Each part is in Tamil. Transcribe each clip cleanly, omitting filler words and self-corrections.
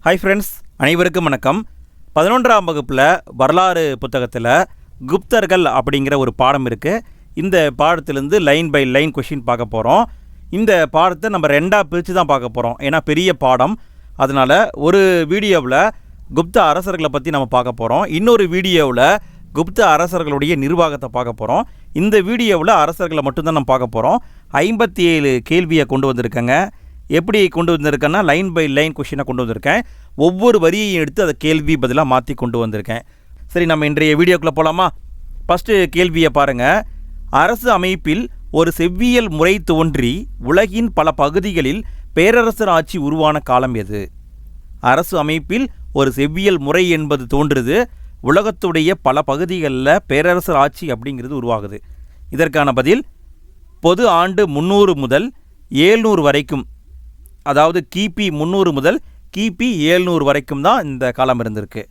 ஹாய் ஃப்ரெண்ட்ஸ், அனைவருக்கும் வணக்கம். 11ஆம் வகுப்பில் வரலாறு புத்தகத்தில் குப்தர்கள் அப்படிங்கிற ஒரு பாடம் இருக்குது. இந்த பாடத்திலேருந்து லைன் பை லைன் கொஷின் பார்க்க போகிறோம். இந்த பாடத்தை நம்ம ரெண்டாக பிரித்து தான் பார்க்க போகிறோம். ஏன்னா பெரிய பாடம், அதனால் ஒரு வீடியோவில் குப்த அரசர்களை பற்றி நம்ம பார்க்க போகிறோம். இன்னொரு வீடியோவில் குப்த அரசர்களுடைய நிர்வாகத்தை பார்க்க போகிறோம். இந்த வீடியோவில் அரசர்களை மட்டும்தான் நம்ம பார்க்க போகிறோம். 57 கேள்வியை கொண்டு வந்திருக்கேங்க. எப்படி கொண்டு வந்திருக்கேன்னா லைன் பை லைன் கொஷினை கொண்டு வந்திருக்கேன். ஒவ்வொரு வரியையும் எடுத்து அதை கேள்வி பதிலாக மாற்றி கொண்டு வந்திருக்கேன். சரி, நம்ம இன்றைய வீடியோக்குள்ளே போகலாமா? ஃபஸ்ட்டு கேள்வியை பாருங்கள். அரசு அமைப்பில் ஒரு செவ்வியல் முறை தோன்றி உலகின் பல பகுதிகளில் பேரரசர் ஆட்சி உருவான காலம் எது? அரசு அமைப்பில் ஒரு செவ்வியல் முறை என்பது தோன்றுது, உலகத்துடைய பல பகுதிகளில் பேரரசர் ஆட்சி அப்படிங்கிறது உருவாகுது. இதற்கான பதில் பொது ஆண்டு 300 முதல் 700 வரைக்கும், அதாவது கிபி 300 முதல் கிபி 700 வரைக்கும் தான் இந்த காலம் இருந்திருக்கு.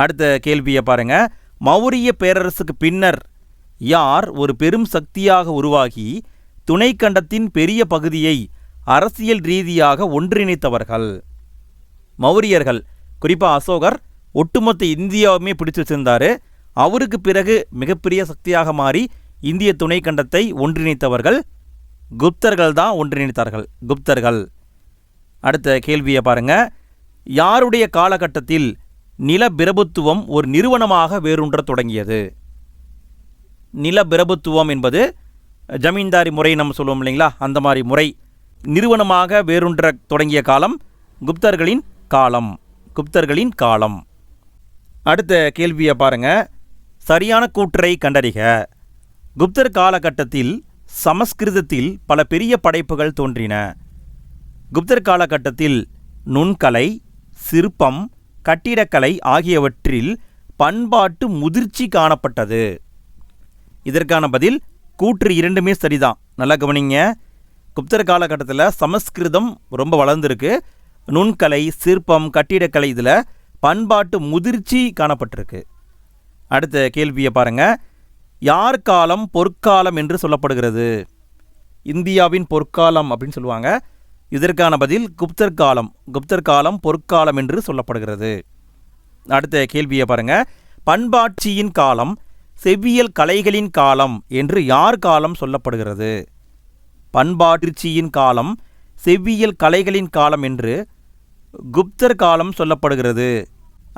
அடுத்த கேள்வியை பாருங்கள். மௌரிய பேரரசுக்கு பின்னர் யார் ஒரு பெரும் சக்தியாக உருவாகி துணைக்கண்டத்தின் பெரிய பகுதியை அரசியல் ரீதியாக ஒன்றிணைத்தவர்கள்? மௌரியர்கள், குறிப்பாக அசோகர் ஒட்டுமொத்த இந்தியாவுமே பிடிச்சு வச்சிருந்தார். அவருக்கு பிறகு மிகப்பெரிய சக்தியாக மாறி இந்திய துணைக்கண்டத்தை ஒன்றிணைத்தவர்கள் குப்தர்கள் தான் ஒன்றிணைத்தார்கள், குப்தர்கள். அடுத்த கேள்வியை பாருங்கள். யாருடைய காலகட்டத்தில் நிலப்பிரபுத்துவம் ஒரு நிறுவனமாக வேரூன்ற தொடங்கியது? நிலப்பிரபுத்துவம் என்பது ஜமீன்தாரி முறை நம்ம சொல்லுவோம் இல்லைங்களா, அந்த மாதிரி முறை நிறுவனமாக வேரூன்ற தொடங்கிய காலம் குப்தர்களின் காலம், குப்தர்களின் காலம். அடுத்த கேள்வியை பாருங்கள். சரியான கூற்றை கண்டறிக. குப்தர் காலகட்டத்தில் சமஸ்கிருதத்தில் பல பெரிய படைப்புகள் தோன்றின. குப்தர் காலகட்டத்தில் நுண்கலை, சிற்பம், கட்டிடக்கலை ஆகியவற்றில் பண்பாட்டு முதிர்ச்சி காணப்பட்டது. இதற்கான பதில் கூற்று இரண்டுமே சரிதான். நல்லா கவனிங்க. குப்தர் காலகட்டத்தில் சமஸ்கிருதம் ரொம்ப வளர்ந்துருக்கு. நுண்கலை, சிற்பம், கட்டிடக்கலை இதில் பண்பாட்டு முதிர்ச்சி காணப்பட்டிருக்கு. அடுத்த கேள்வியை பாருங்கள். யார் காலம் பொற்காலம் என்று சொல்லப்படுகிறது? இந்தியாவின் பொற்காலம் அப்படின்னு சொல்லுவாங்க. இதற்கான பதில் குப்தர் காலம், குப்தர் காலம் பொற்காலம் என்று சொல்லப்படுகிறது. அடுத்த கேள்வியை பாருங்கள். பண்பாட்சியின் காலம், செவ்வியல் கலைகளின் காலம் என்று யார் காலம் சொல்லப்படுகிறது? பண்பாட்டிற்சியின் காலம், செவ்வியல் கலைகளின் காலம் என்று குப்தர் காலம் சொல்லப்படுகிறது.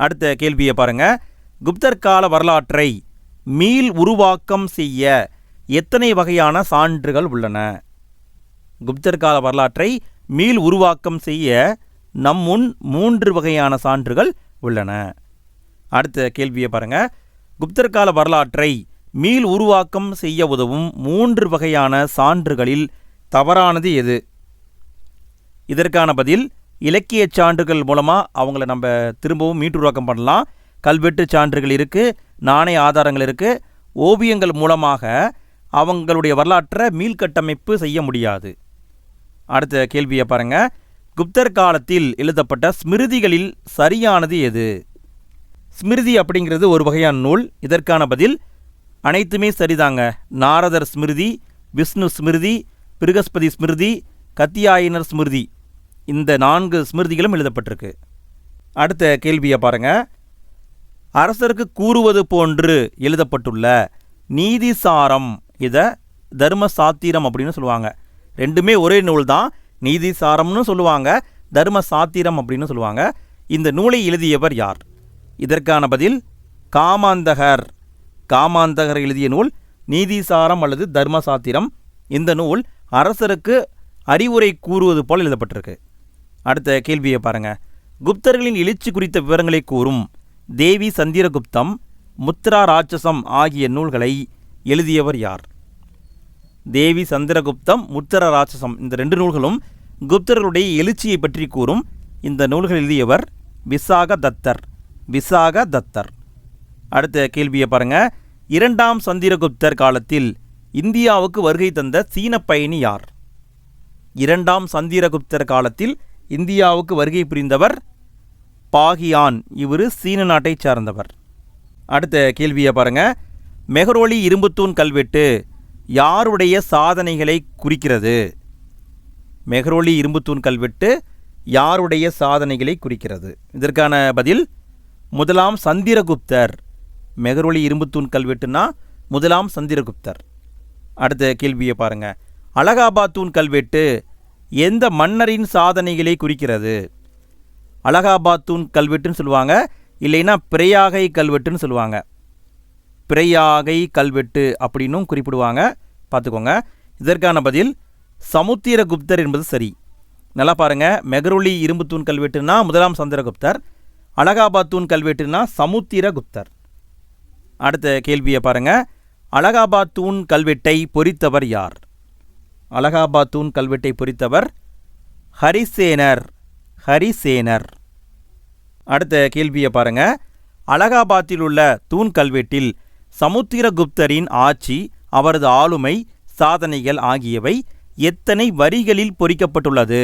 அடுத்த கேள்வியை பாருங்கள். குப்தர் கால வரலாற்றை மீள் உருவாக்கம் செய்ய எத்தனை வகையான சான்றுகள் உள்ளன? குப்தர் கால வரலாற்றை மீள் உருவாக்கம் செய்ய நம்முன் 3 வகையான சான்றுகள் உள்ளன. அடுத்த கேள்வியை பாருங்கள். குப்தர் கால வரலாற்றை மீள் உருவாக்கம் செய்ய உதவும் 3 வகையான சான்றுகளில் தவறானது எது? இதற்கான பதில் இலக்கிய சான்றுகள் மூலமாக அவங்கள நம்ம திரும்பவும் மீட்டுருவாக்கம் பண்ணலாம். கல்வெட்டு சான்றுகள் இருக்குது, நாணய ஆதாரங்கள் இருக்குது. ஓவியங்கள் மூலமாக அவங்களுடைய வரலாற்றை மீள்கட்டமைப்பு செய்ய முடியாது. அடுத்த கேள்வியை பாருங்கள். குப்தர் காலத்தில் எழுதப்பட்ட ஸ்மிருதிகளில் சரியானது எது? ஸ்மிருதி அப்படிங்கிறது ஒரு வகையான நூல். இதற்கான பதில் அனைத்துமே சரிதாங்க. நாரதர் ஸ்மிருதி, விஷ்ணு ஸ்மிருதி, பிருகஸ்பதி ஸ்மிருதி, கத்தியாயனர் ஸ்மிருதி, இந்த 4 ஸ்மிருதிகளும் எழுதப்பட்டிருக்கு. அடுத்த கேள்வியை பாருங்கள். அரசருக்கு கூறுவது போன்று எழுதப்பட்டுள்ள நீதிசாரம், இதை தர்மசாத்திரம் அப்படின்னு சொல்லுவாங்க. ரெண்டுமே ஒரே நூல் தான். நீதிசாரம்னு சொல்லுவாங்க, தர்மசாத்திரம் அப்படின்னு சொல்லுவாங்க. இந்த நூலை எழுதியவர் யார்? இதற்கான பதில் காமாந்தகர். காமாந்தகர் எழுதிய நூல் நீதிசாரம் அல்லது தர்மசாத்திரம். இந்த நூல் அரசருக்கு அறிவுரை கூறுவது போல் எழுதப்பட்டிருக்கு. அடுத்த கேள்வியை பாருங்கள். குப்தர்களின் எழுச்சி குறித்த விவரங்களை கூறும் தேவி சந்திரகுப்தம், முத்ரா ராட்சசம் ஆகிய நூல்களை எழுதியவர் யார்? தேவி சந்திரகுப்தம், முத்ரா ராட்சசம், இந்த 2 நூல்களும் குப்தர்களுடைய எழுச்சியை பற்றி கூறும். இந்த நூல்கள் எழுதியவர் விசாகதத்தர், விசாகதத்தர். அடுத்த கேள்வியை பாருங்கள். 2ஆம் சந்திரகுப்தர் காலத்தில் இந்தியாவுக்கு வருகை தந்த சீன பயணி யார்? 2ஆம் சந்திரகுப்தர் காலத்தில் இந்தியாவுக்கு வருகை புரிந்தவர் பாகியான். இவர் சீன நாட்டை சார்ந்தவர். அடுத்த கேள்வியை பாருங்கள். மெஹ்ரோலி இரும்புத்தூண் கல்வெட்டு யாருடைய சாதனைகளை குறிக்கிறது? மெஹ்ரோலி இரும்புத்தூண் கல்வெட்டு யாருடைய சாதனைகளை குறிக்கிறது? இதற்கான பதில் முதலாம் சந்திரகுப்தர். மெகரொளி இரும்புத்தூண் கல்வெட்டுனா முதலாம் சந்திரகுப்தர். அடுத்த கேள்வியை பாருங்க. அலகாபாத் தூண் கல்வெட்டு எந்த மன்னரின் சாதனைகளை குறிக்கிறது? அலகாபாத் தூண் கல்வெட்டுன்னு சொல்லுவாங்க, இல்லைன்னா பிரயாகை கல்வெட்டுன்னு சொல்லுவாங்க. பிரயாகை கல்வெட்டு அப்படின்னும் குறிப்பிடுவாங்க, பார்த்துக்கோங்க. இதற்கான பதில் சமுத்திரகுப்தர் என்பது சரி. நல்லா பாருங்கள், மெகரொளி இரும்புத்தூண் கல்வெட்டுனா முதலாம் சந்திரகுப்தர், அலகாபாத் தூண் கல்வெட்டுனா சமுத்திரகுப்தர். அடுத்த கேள்வியை பாருங்கள். அலகாபாத் தூண் கல்வெட்டை பொறித்தவர் யார்? அலகாபாத் தூண் கல்வெட்டை பொறித்தவர் ஹரிசேனர். ஹரிசேனர். அடுத்த கேள்வியை பாருங்க. அலகாபாத்தில் உள்ள தூண் கல்வெட்டில் சமுத்திரகுப்தரின் ஆட்சி, அவரது ஆளுமை, சாதனைகள் ஆகியவை எத்தனை வரிகளில் பொறிக்கப்பட்டுள்ளது?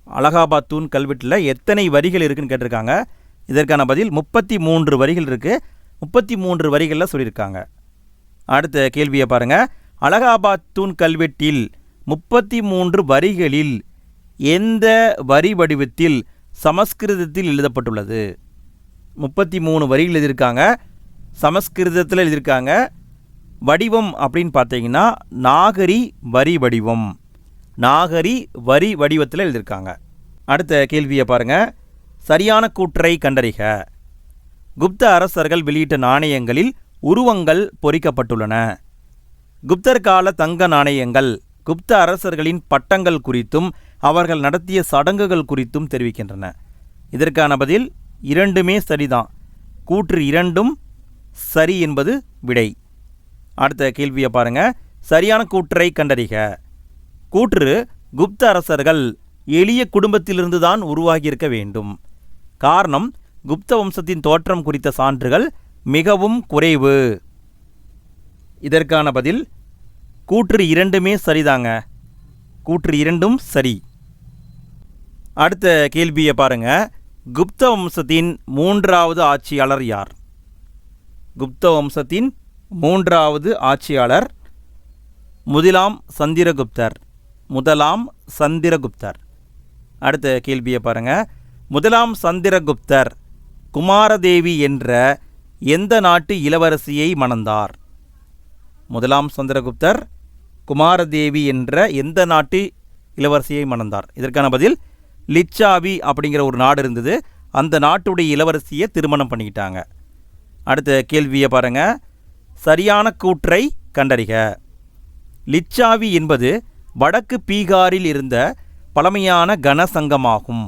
அலகாபாத் தூண் கல்வெட்டில் எத்தனை வரிகள் இருக்குன்னு கேட்டிருக்காங்க. இதற்கான பதில் 33 வரிகள் இருக்குது. 33 வரிகளில் சொல்லியிருக்காங்க. அடுத்த கேள்வியை பாருங்கள். அலகாபாத் தூண் கல்வெட்டில் 33 வரிகளில் எந்த வரி வடிவத்தில் சமஸ்கிருதத்தில் எழுதப்பட்டுள்ளது? 33 வரிகள் எழுதியிருக்காங்க, சமஸ்கிருதத்தில் எழுதியிருக்காங்க. வடிவம் அப்படின்னு பார்த்தீங்கன்னா நாகரி வரி வடிவம். நாகரி வரி வடிவத்தில் எழுதியிருக்காங்க. அடுத்த கேள்வியை பாருங்கள். சரியான கூற்றை கண்டறிக. குப்த அரசர்கள் வெளியிட்ட நாணயங்களில் உருவங்கள் பொறிக்கப்பட்டுள்ளன. குப்தர் கால தங்க நாணயங்கள் குப்த அரசர்களின் பட்டங்கள் குறித்தும் அவர்கள் நடத்திய சடங்குகள் குறித்தும் தெரிவிக்கின்றன. இதற்கான பதில் இரண்டுமே சரிதான். கூற்று இரண்டும் சரி என்பது விடை. அடுத்த கேள்வியை பாருங்க. சரியான கூற்றை கண்டறிக. கூற்று குப்த அரசர்கள் எளிய குடும்பத்திலிருந்து தான் உருவாகியிருக்க வேண்டும். காரணம், குப்த வம்சத்தின் தோற்றம் குறித்த சான்றுகள் மிகவும் குறைவு. இதற்கான பதில் கூற்று இரண்டுமே சரிதாங்க. கூற்று இரண்டும் சரி. அடுத்த கேள்வியை பாருங்க. குப்த வம்சத்தின் 3வது ஆட்சியாளர் யார்? குப்த வம்சத்தின் 3வது ஆட்சியாளர் முதலாம் சந்திரகுப்தர். முதலாம் சந்திரகுப்தர். அடுத்த கேள்வியை பாருங்க. முதலாம் சந்திரகுப்தர் குமாரதேவி என்ற எந்த நாட்டு இளவரசியை மணந்தார்? முதலாம் சந்திரகுப்தர் குமாரதேவி என்ற எந்த நாட்டு இளவரசியை மணந்தார்? இதற்கான பதில் லிச்சாவி அப்படிங்கிற ஒரு நாடு இருந்தது, அந்த நாட்டுடைய இளவரசியை திருமணம் பண்ணிக்கிட்டாங்க. அடுத்த கேள்வியை பாருங்க. சரியான கூற்றை கண்டறிக. லிச்சாவி என்பது வடக்கு பீகாரில் இருந்த பழமையான கனசங்கமாகும்.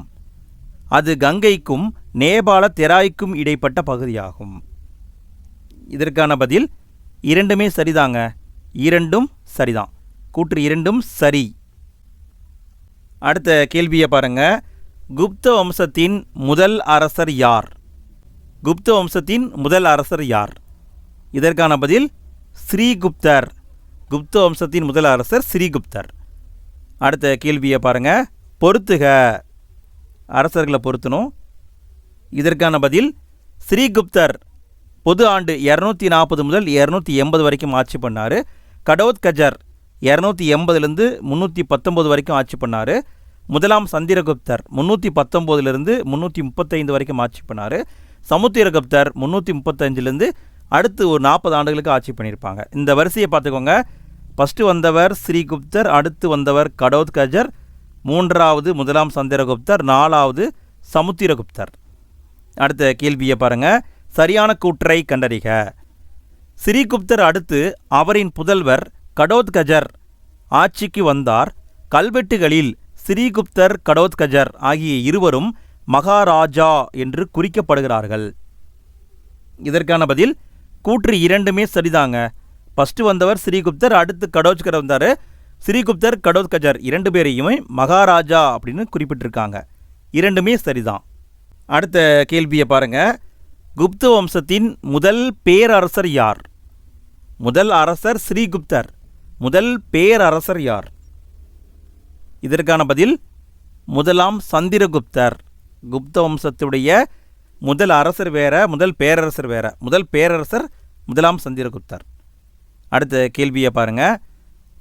அது கங்கைக்கும் நேபாள தெராய்க்கும் இடைப்பட்ட பகுதியாகும். இதற்கான பதில் இரண்டுமே சரிதாங்க. இரண்டும் சரிதான். கூற்று இரண்டும் சரி. அடுத்த கேள்வியை பாருங்க. குப்த வம்சத்தின் முதல் அரசர் யார்? குப்த வம்சத்தின் முதல் அரசர் யார்? இதற்கான பதில் ஸ்ரீகுப்தர். குப்த வம்சத்தின் முதல் அரசர் ஸ்ரீகுப்தர். அடுத்த கேள்வியை பாருங்க. பொறுத்துக. அரசர்களை பொருத்தணும். இதற்கான பதில் ஸ்ரீகுப்தர் பொது ஆண்டு 240 முதல் 280 வரைக்கும் ஆட்சி பண்ணார். கடோத்கஜர் 280லேருந்து 319 வரைக்கும் ஆட்சி பண்ணார். முதலாம் சந்திரகுப்தர் 319லேருந்து 335 வரைக்கும் ஆட்சி பண்ணார். சமுத்திரகுப்தர் 335லேருந்து அடுத்து ஒரு 40 ஆண்டுகளுக்கு ஆட்சி பண்ணியிருப்பாங்க. இந்த வரிசையை பார்த்துக்கோங்க. ஃபஸ்ட்டு வந்தவர் ஸ்ரீகுப்தர், அடுத்து வந்தவர் கடோத்கஜர், 3வது முதலாம் சந்திரகுப்தர், 4வது சமுத்திரகுப்தர். அடுத்த கேள்வியை பாருங்கள். சரியான கூற்றை கண்டறிக. ஸ்ரீகுப்தர் அடுத்து அவரின் புதல்வர் கடோத்கஜர் ஆட்சிக்கு வந்தார். கல்வெட்டுகளில் ஸ்ரீகுப்தர், கடோத்கஜர் ஆகிய இருவரும் மகாராஜா என்று குறிக்கப்படுகிறார்கள். இதற்கான பதில் கூற்று இரண்டுமே சரிதாங்க. ஃபஸ்ட்டு வந்தவர் ஸ்ரீகுப்தர், அடுத்து கடோத்கஜர் வந்தார். ஸ்ரீகுப்தர், கடோத்கஜர் 2 பேரையுமே மகாராஜா அப்படின்னு குறிப்பிட்டிருக்காங்க. இரண்டுமே சரிதான். அடுத்த கேள்வியை பாருங்க. குப்த வம்சத்தின் முதல் பேரரசர் யார்? முதல் அரசர் ஸ்ரீகுப்தர். முதல் பேரரசர் யார்? இதற்கான பதில் முதலாம் சந்திரகுப்தர். குப்த வம்சத்துடைய முதல் அரசர் வேற, முதல் பேரரசர் வேற. முதல் பேரரசர் முதலாம் சந்திரகுப்தர். அடுத்த கேள்வியை பாருங்க.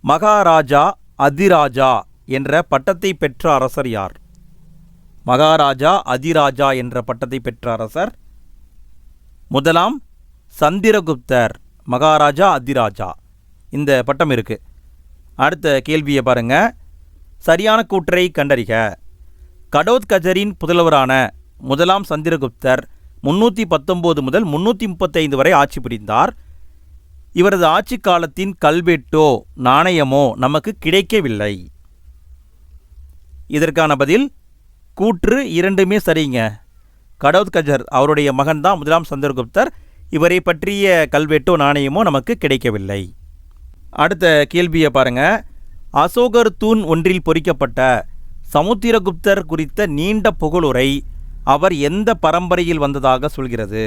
மகாராஜா அதிராஜா என்ற பட்டத்தை பெற்ற அரசர் யார்? மகாராஜா அதிராஜா என்ற பட்டத்தை பெற்ற அரசர்? முதலாம் சந்திரகுப்தர், மகாராஜா அதிராஜா, இந்த பட்டம் இருக்கு. அடுத்த கேள்வியை பாருங்க. சரியான கூற்றை கண்டறிக. கடோத்கஜரின் புதல்வரான முதலாம் சந்திரகுப்தர் 319 முதல் 335 வரை ஆட்சி புரிந்தார். இவரது ஆட்சி காலத்தின் கல்வெட்டோ நாணயமோ நமக்கு கிடைக்கவில்லை. இதற்கான பதில் கூற்று இரண்டுமே சரிங்க. கடோத்கஜர் அவருடைய மகன்தான் முதலாம் சந்திரகுப்தர். இவரை பற்றிய கல்வெட்டோ நாணயமோ நமக்கு கிடைக்கவில்லை. அடுத்த கேள்வியை பாருங்க. அசோகர் தூண் ஒன்றில் பொறிக்கப்பட்ட சமுத்திரகுப்தர் குறித்த நீண்ட புகழுரை அவர் எந்த பரம்பரையில் வந்ததாக சொல்கிறது?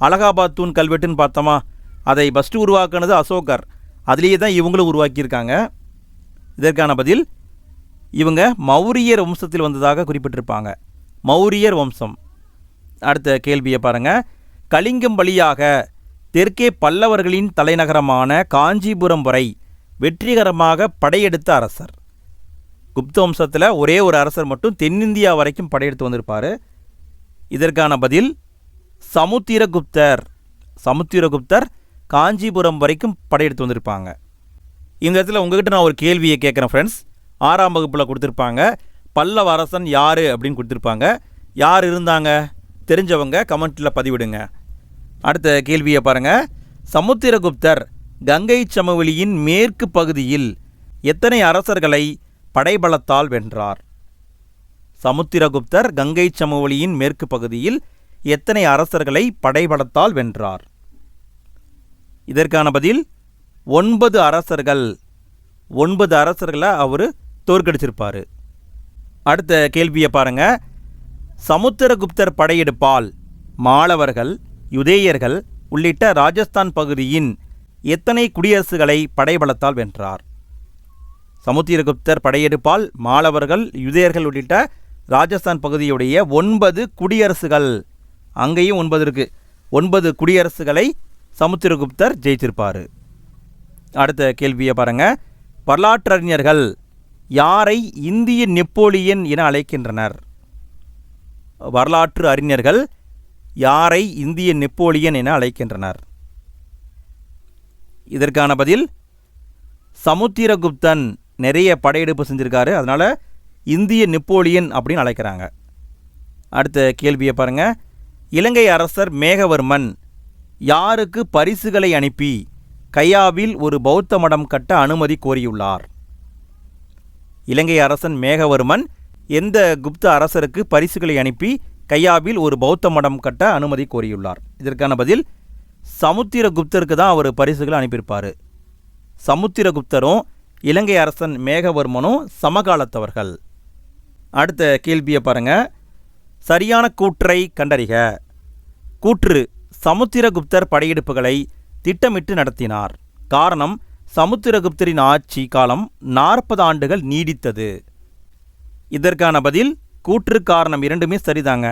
அலகாபாத் தூண் கல்வெட்டுன்னு பார்த்தோமா, அதை ஃபஸ்ட்டு உருவாக்குனது அசோகர். அதுலேயே தான் இவங்களும் உருவாக்கியிருக்காங்க. இதற்கான பதில் இவங்க மௌரியர் வம்சத்தில் வந்ததாக குறிப்பிட்டிருப்பாங்க. மௌரியர் வம்சம். அடுத்த கேள்வியை பாருங்கள். கலிங்கம் வழியாக தெற்கே பல்லவர்களின் தலைநகரமான காஞ்சிபுரம் வரை வெற்றிகரமாக படையெடுத்த அரசர்? குப்த வம்சத்தில் ஒரே ஒரு அரசர் மட்டும் தென்னிந்தியா வரைக்கும் படையெடுத்து வந்திருப்பார். இதற்கான பதில் சமுத்திரகுப்தர். சமுத்திரகுப்தர் காஞ்சிபுரம் வரைக்கும் படையெடுத்து வந்திருப்பாங்க. இந்த இடத்துல உங்ககிட்ட நான் ஒரு கேள்வியை கேட்குறேன் ஃப்ரெண்ட்ஸ். 6ஆம் வகுப்பில் கொடுத்துருப்பாங்க. பல்லவ அரசன் யார் அப்படின்னு கொடுத்துருப்பாங்க. யார் இருந்தாங்க தெரிஞ்சவங்க கமெண்ட்டில் பதிவிடுங்க. அடுத்த கேள்வியை பாருங்கள். சமுத்திரகுப்தர் கங்கை சமவெளியின் மேற்கு பகுதியில் எத்தனை அரசர்களை படைபலத்தால் வென்றார்? சமுத்திரகுப்தர் கங்கை சமவெளியின் மேற்கு பகுதியில் எத்தனை அரசர்களை படைபலத்தால் வென்றார்? இதற்கான பதில் 9 அரசர்கள். 9 அரசர்களை அவர் தோற்கடிச்சிருப்பார். அடுத்த கேள்வியை பாருங்க. சமுத்திரகுப்தர் படையெடுப்பால் மாளவர்கள், யுதேயர்கள் உள்ளிட்ட ராஜஸ்தான் பகுதியின் எத்தனை குடியரசுகளை படைபலத்தால் வென்றார்? சமுத்திரகுப்தர் படையெடுப்பால் மாளவர்கள், யுதேயர்கள் உள்ளிட்ட ராஜஸ்தான் பகுதியுடைய 9 குடியரசுகள், அங்கேயும் 9 இருக்கு, 9 குடியரசுகளை சமுத்திரகுப்தர் ஜெயிச்சிருப்பார். அடுத்த கேள்வியை பாருங்க. வரலாற்றறிஞர்கள் யாரை இந்திய நெப்போலியன் என அழைக்கின்றனர்? வரலாற்று அறிஞர்கள் யாரை இந்திய நெப்போலியன் என அழைக்கின்றனர்? இதற்கான பதில் சமுத்திரகுப்தன் நிறைய படையெடுப்பு செஞ்சிருக்காரு, அதனால் இந்திய நெப்போலியன் அப்படின்னு அழைக்கிறாங்க. அடுத்த கேள்வியை பாருங்க. இலங்கை அரசர் மேகவர்மன் யாருக்கு பரிசுகளை அனுப்பி கையாவில் ஒரு பௌத்த மடம் கட்ட அனுமதி கோரியுள்ளார்? இலங்கை அரசன் மேகவர்மன் எந்த குப்த அரசருக்கு பரிசுகளை அனுப்பி கையாவில் ஒரு பௌத்த மடம் கட்ட அனுமதி கோரியுள்ளார்? இதற்கான பதில் சமுத்திரகுப்தருக்கு தான் அவர் பரிசுகளை அனுப்பியிருப்பார். சமுத்திரகுப்தரும் இலங்கை அரசன் மேகவர்மனும் சமகாலத்தவர்கள். அடுத்த கேள்வியை பாருங்க. சரியான கூற்றை கண்டறிக. கூற்று: சமுத்திரகுப்தர் படையெடுப்புகளை திட்டமிட்டு நடத்தினார். காரணம்: சமுத்திரகுப்தரின் ஆட்சி காலம் 40 ஆண்டுகள் நீடித்தது. இதற்கான பதில் கூற்று காரணம் இரண்டுமே சரிதாங்க.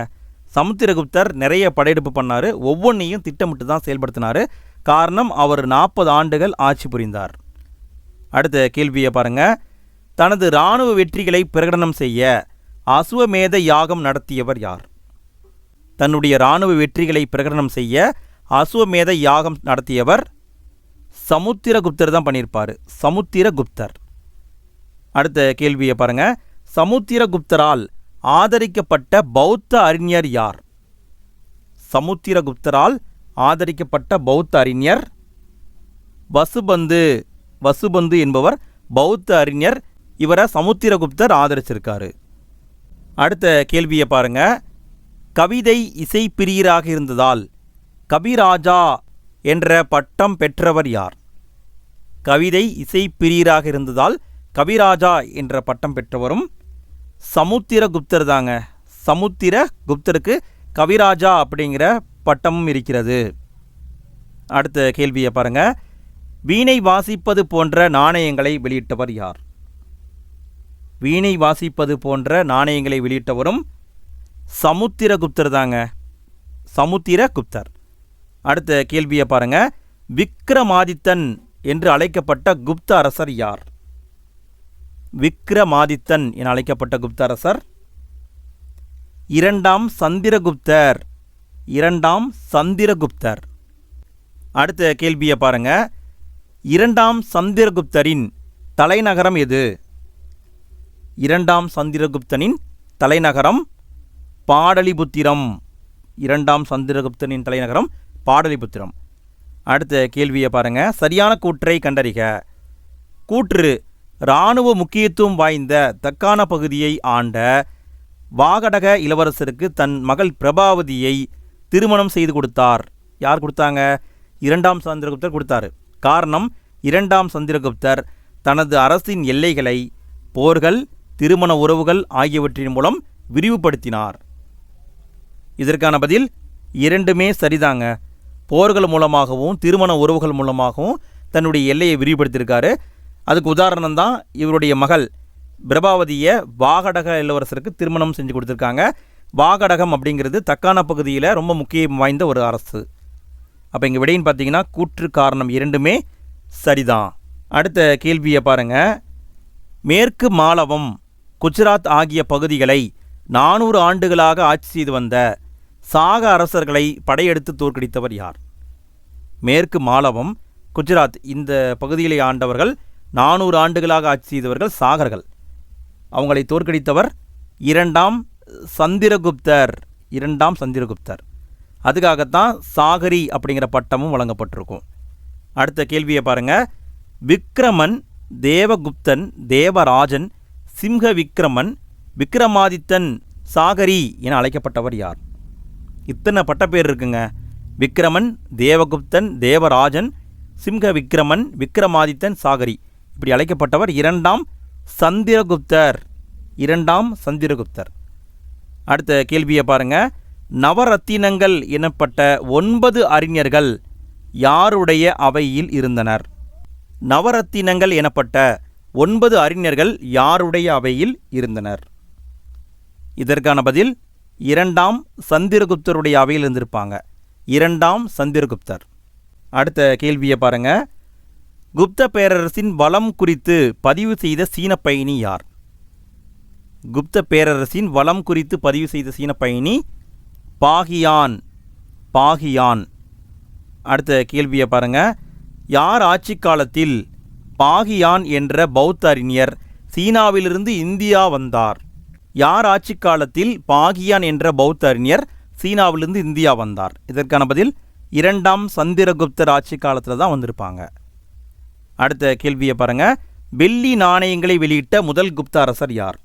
சமுத்திரகுப்தர் நிறைய படையெடுப்பு பண்ணார், ஒவ்வொன்றையும் திட்டமிட்டு தான் செயல்படுத்தினார். காரணம், அவர் 40 ஆண்டுகள் ஆட்சி புரிந்தார். அடுத்த கேள்வியை பாருங்க. தனது இராணுவ வெற்றிகளை பிரகடனம் செய்ய அசுவமேத யாகம் நடத்தியவர் யார்? தன்னுடைய இராணுவ வெற்றிகளை பிரகடனம் செய்ய அசுவமேத யாகம் நடத்தியவர் சமுத்திரகுப்தர் தான் பண்ணியிருப்பார். சமுத்திரகுப்தர். அடுத்த கேள்வியை பாருங்க. சமுத்திரகுப்தரால் ஆதரிக்கப்பட்ட பௌத்த அறிஞர் யார்? சமுத்திரகுப்தரால் ஆதரிக்கப்பட்ட பௌத்த அறிஞர் வசுபந்து. வசுபந்து என்பவர் பௌத்த அறிஞர். இவரை சமுத்திரகுப்தர் ஆதரிச்சிருக்காரு. அடுத்த கேள்வியை பாருங்க. கவிதை இசை பிரியராக இருந்ததால் கவிராஜா என்ற பட்டம் பெற்றவர் யார்? கவிதை இசை பிரியராக இருந்ததால் கவிராஜா என்ற பட்டம் பெற்றவரும் சமுத்திரகுப்தர் தாங்க. சமுத்திரகுப்தருக்கு கவிராஜா அப்படிங்கிற பட்டமும் இருக்கிறது. அடுத்த கேள்வியை பாருங்க. வீணை வாசிப்பது போன்ற நாணயங்களை வெளியிட்டவர் யார்? வீணை வாசிப்பது போன்ற நாணயங்களை வெளியிட்டவரும் சமுத்திரகுப்தர் தாங்க. சமுத்திரகுப்தர். அடுத்த கேள்வியை பாருங்க. விக்ரமாதித்தன் என்று அழைக்கப்பட்ட குப்த அரசர் யார்? விக்ரமாதித்தன் என அழைக்கப்பட்ட குப்த அரசர் இரண்டாம் சந்திரகுப்தர். இரண்டாம் சந்திரகுப்தர். அடுத்த கேள்வியை பாருங்க. இரண்டாம் சந்திரகுப்தரின் தலைநகரம் எது? இரண்டாம் சந்திரகுப்தனின் தலைநகரம் பாடலிபுத்திரம். இரண்டாம் சந்திரகுப்தனின் தலைநகரம் பாடலிபுத்திரம். அடுத்த கேள்வியை பாருங்க. சரியான கூற்றை கண்டறிக. கூற்று: இராணுவ முக்கியத்துவம் வாய்ந்த தக்கான பகுதியை ஆண்ட வாகடக இளவரசருக்கு தன் மகள் பிரபாவதியை திருமணம் செய்து கொடுத்தார். யார் கொடுத்தாங்க? இரண்டாம் சந்திரகுப்தர் கொடுத்தாரு. காரணம், இரண்டாம் சந்திரகுப்தர் தனது அரசின் எல்லைகளை போர்கள், திருமண உறவுகள் ஆகியவற்றின் மூலம் விரிவுபடுத்தினார். இதற்கான பதில் இரண்டுமே சரிதாங்க. போர்கள் மூலமாகவும் திருமண உறவுகள் மூலமாகவும் தன்னுடைய எல்லையை விரிவுபடுத்தியிருக்காரு. அதுக்கு உதாரணம் தான் இவருடைய மகள் பிரபாவதியை வாகடக இளவரசருக்கு திருமணம் செஞ்சு கொடுத்துருக்காங்க. வாகடகம் அப்படிங்கிறது தக்கான பகுதியில் ரொம்ப முக்கியம் வாய்ந்த ஒரு அரசு. அப்போ இங்கே விடைன்னு பார்த்தீங்கன்னா கூற்று காரணம் இரண்டுமே சரிதான். அடுத்த கேள்வியை பாருங்கள். மேற்கு மாலவம், குஜராத் ஆகிய பகுதிகளை 400 ஆண்டுகளாக ஆட்சி செய்து வந்த சாக அரசர்களை படையெடுத்து தோற்கடித்தவர் யார்? மேற்கு மாலவம், குஜராத் இந்த பகுதிகளை ஆண்டவர்கள் 400 ஆண்டுகளாக ஆட்சி செய்தவர்கள் சாகர்கள். அவங்களை தோற்கடித்தவர் இரண்டாம் சந்திரகுப்தர். இரண்டாம் சந்திரகுப்தர். அதுக்காகத்தான் சாகரி அப்படிங்கிற பட்டமும் வழங்கப்பட்டிருக்கும். அடுத்த கேள்வியை பாருங்கள். விக்ரமன், தேவகுப்தன், தேவராஜன், சிம்ஹ விக்ரமன், விக்ரமாதித்தன், சாகரி என அழைக்கப்பட்டவர் யார்? இத்தனை பட்டப்பேர் இருக்குங்க. விக்ரமன், தேவகுப்தன், தேவராஜன், சிம்ஹ விக்ரமன், விக்ரமாதித்தன், சாகரி இப்படி அழைக்கப்பட்டவர் இரண்டாம் சந்திரகுப்தர். இரண்டாம் சந்திரகுப்தர். அடுத்த கேள்வியை பாருங்க. நவரத்தினங்கள் எனப்பட்ட 9 அறிஞர்கள் யாருடைய அவையில் இருந்தனர்? நவரத்தினங்கள் எனப்பட்ட 9 அறிஞர்கள் யாருடைய அவையில் இருந்தனர்? இதற்கான பதில் இரண்டாம் சந்திரகுப்தருடைய அவையில் இருந்திருப்பாங்க. இரண்டாம் சந்திரகுப்தர். அடுத்த கேள்வியை பாருங்க. குப்த பேரரசின் வளம் குறித்து பதிவு செய்த சீன பயணி யார்? குப்த பேரரசின் வளம் குறித்து பதிவு செய்த சீன பயணி பாகியான். பாகியான். அடுத்த கேள்வியை பாருங்க. யார் ஆட்சி காலத்தில் பாகியான் என்ற பௌத்த அறிஞர் சீனாவிலிருந்து இந்தியா வந்தார்? யார் ஆட்சி காலத்தில் பாகியான் என்ற பௌத்த அறிஞர் சீனாவிலிருந்து இந்தியா வந்தார்? இதற்கான பதில் இரண்டாம் சந்திரகுப்தர் ஆட்சி காலத்தில் தான் வந்திருப்பாங்க. அடுத்த கேள்வியை பாருங்க. வெள்ளி நாணயங்களை வெளியிட்ட முதல் குப்த அரசர் யார்?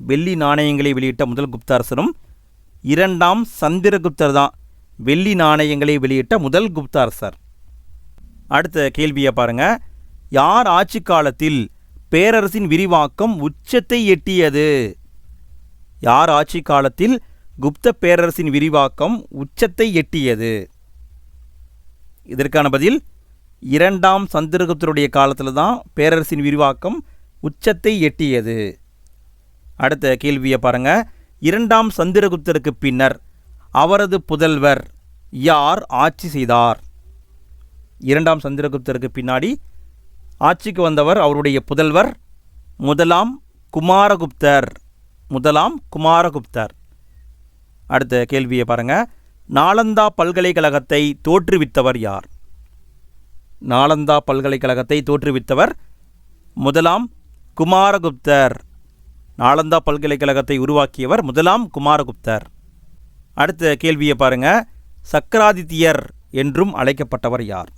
வெள்ளி நாணயங்களை வெளியிட்ட முதல் குப்த அரசரும் இரண்டாம் சந்திரகுப்தர் தான். வெள்ளி நாணயங்களை வெளியிட்ட முதல் குப்த அரசர். அடுத்த கேள்வியை பாருங்க. யார் ஆட்சி காலத்தில் பேரரசின் விரிவாக்கம் உச்சத்தை எட்டியது? யார் ஆட்சி காலத்தில் குப்த பேரரசின் விரிவாக்கம் உச்சத்தை எட்டியது? இதற்கான பதில் இரண்டாம் சந்திரகுப்தருடைய காலத்தில் தான் பேரரசின் விரிவாக்கம் உச்சத்தை எட்டியது. அடுத்த கேள்வியை பாருங்க. இரண்டாம் சந்திரகுப்தருக்கு பின்னர் அவரது புதல்வர் யார் ஆட்சி செய்தார்? இரண்டாம் சந்திரகுப்தருக்கு பின்னாடி ஆட்சிக்கு வந்தவர் அவருடைய புதல்வர் முதலாம் குமாரகுப்தர். முதலாம் குமாரகுப்தர். அடுத்த கேள்வியை பாருங்க. நாலந்தா பல்கலைக்கழகத்தை தோற்றுவித்தவர் யார்? நாலந்தா பல்கலைக்கழகத்தை தோற்றுவித்தவர் முதலாம் குமாரகுப்தர். நாலந்தா பல்கலைக்கழகத்தை உருவாக்கியவர் முதலாம் குமாரகுப்தர். அடுத்த கேள்வியை பாருங்க. சக்கராதித்யர் என்றும் அழைக்கப்பட்டவர் யார்?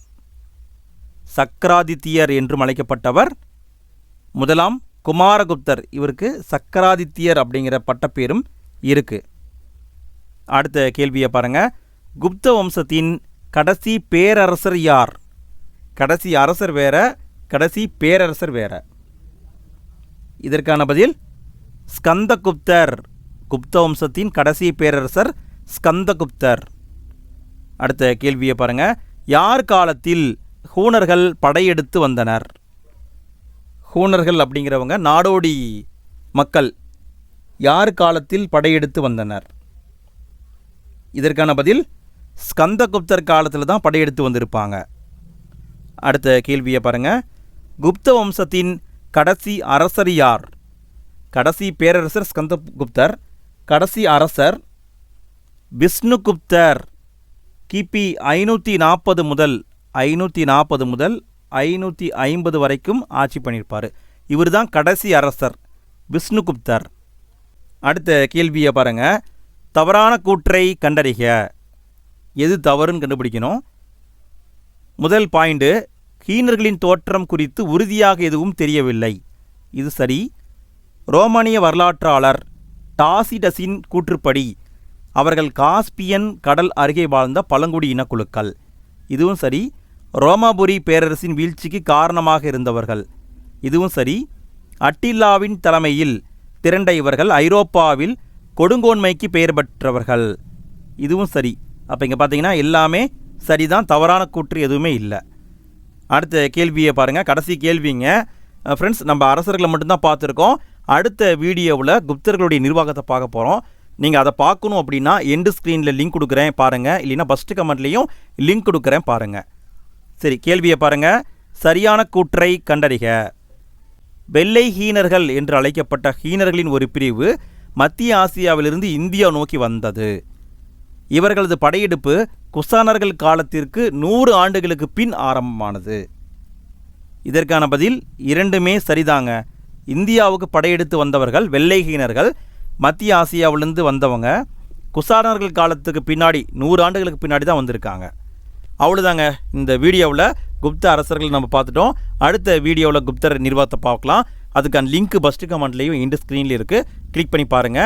சக்கராதித்யர் என்றும் அழைக்கப்பட்டவர் முதலாம் குமாரகுப்தர். இவருக்கு சக்கராதித்யர் அப்படிங்கிற பட்டப்பேரும் இருக்கு. அடுத்த கேள்வியை பாருங்க. குப்த வம்சத்தின் கடைசி பேரரசர் யார்? கடைசி அரசர் வேற, கடைசி பேரரசர் வேற. இதற்கான பதில் ஸ்கந்தகுப்தர். குப்த வம்சத்தின் கடைசி பேரரசர் ஸ்கந்தகுப்தர். அடுத்த கேள்வியை பாருங்க. யார் காலத்தில் ஹூணர்கள் படையெடுத்து வந்தனர்? ஹூணர்கள் அப்படிங்கிறவங்க நாடோடி மக்கள். யார் காலத்தில் படையெடுத்து வந்தனர்? இதற்கான பதில் ஸ்கந்தகுப்தர் காலத்தில் தான் படையெடுத்து வந்திருப்பாங்க. அடுத்த கேள்வியை பாருங்க. குப்த வம்சத்தின் கடைசி அரசர் யார்? கடைசி பேரரசர் ஸ்கந்தகுப்தர். கடைசி அரசர் விஷ்ணுகுப்தர். கிபி 540 முதல் 550 வரைக்கும் ஆட்சி பண்ணியிருப்பார். இவர் தான் கடைசி அரசர் விஷ்ணுகுப்தர். அடுத்த கேள்வியை பாருங்கள். தவறான கூற்றை கண்டறிக. எது தவறுன்னு கண்டுபிடிக்கணும். முதல் பாயிண்ட்டு, ஹீனர்களின் தோற்றம் குறித்து உறுதியாக எதுவும் தெரியவில்லை. இது சரி. ரோமானிய வரலாற்றாளர் டாசிடஸின் கூற்றுப்படி அவர்கள் காஸ்பியன் கடல் அருகே வாழ்ந்த பழங்குடி இனக்குழுக்கள். இதுவும் சரி. ரோமாபுரி பேரரசின் வீழ்ச்சிக்கு காரணமாக இருந்தவர்கள். இதுவும் சரி. அட்டில்லாவின் தலைமையில் திரண்ட இவர்கள் ஐரோப்பாவில் கொடுங்கோன்மைக்கு பெயர் பெற்றவர்கள். இதுவும் சரி. அப்போ இங்கே பார்த்தீங்கன்னா எல்லாமே சரிதான், தவறான கூற்று எதுவுமே இல்லை. அடுத்த கேள்வியை பாருங்கள். கடைசி கேள்விங்க ஃப்ரெண்ட்ஸ். நம்ம அரசர்களை மட்டும்தான் பார்த்துருக்கோம். அடுத்த வீடியோவில் குப்தர்களுடைய நிர்வாகத்தை பார்க்க போகிறோம். நீங்கள் அதை பார்க்கணும் அப்படின்னா எண்டு ஸ்க்ரீனில் லிங்க் கொடுக்குறேன் பாருங்கள், இல்லைன்னா ஃபஸ்ட்டு கமெண்ட்லேயும் லிங்க் கொடுக்குறேன் பாருங்கள். சரி, கேள்வியை பாருங்கள். சரியான கூற்றை கண்டறிக. வெள்ளை ஹீனர்கள் என்று அழைக்கப்பட்ட ஹீனர்களின் ஒரு பிரிவு மத்திய ஆசியாவிலிருந்து இந்தியா நோக்கி வந்தது. இவர்களது படையெடுப்பு குசானர்கள் காலத்திற்கு 100 ஆண்டுகளுக்கு பின் ஆரம்பமானது. இதற்கான பதில் இரண்டுமே சரிதாங்க. இந்தியாவுக்கு படையெடுத்து வந்தவர்கள் வெள்ளை ஹீனர்கள், மத்திய ஆசியாவிலிருந்து வந்தவங்க குசானர்கள் காலத்துக்கு பின்னாடி 100 ஆண்டுகளுக்கு பின்னாடி தான் வந்திருக்காங்க. அவ்வளோதாங்க. இந்த வீடியோவில் குப்த அரசர்கள் நம்ம பார்த்துட்டோம். அடுத்த வீடியோவில் குப்தர் நிர்வாகத்தை பார்க்கலாம். அதுக்கான லிங்க் ஃபஸ்ட்டு கமெண்ட்லேயும் இந்த ஸ்க்ரீனில் இருக்குது. கிளிக் பண்ணி பாருங்கள்.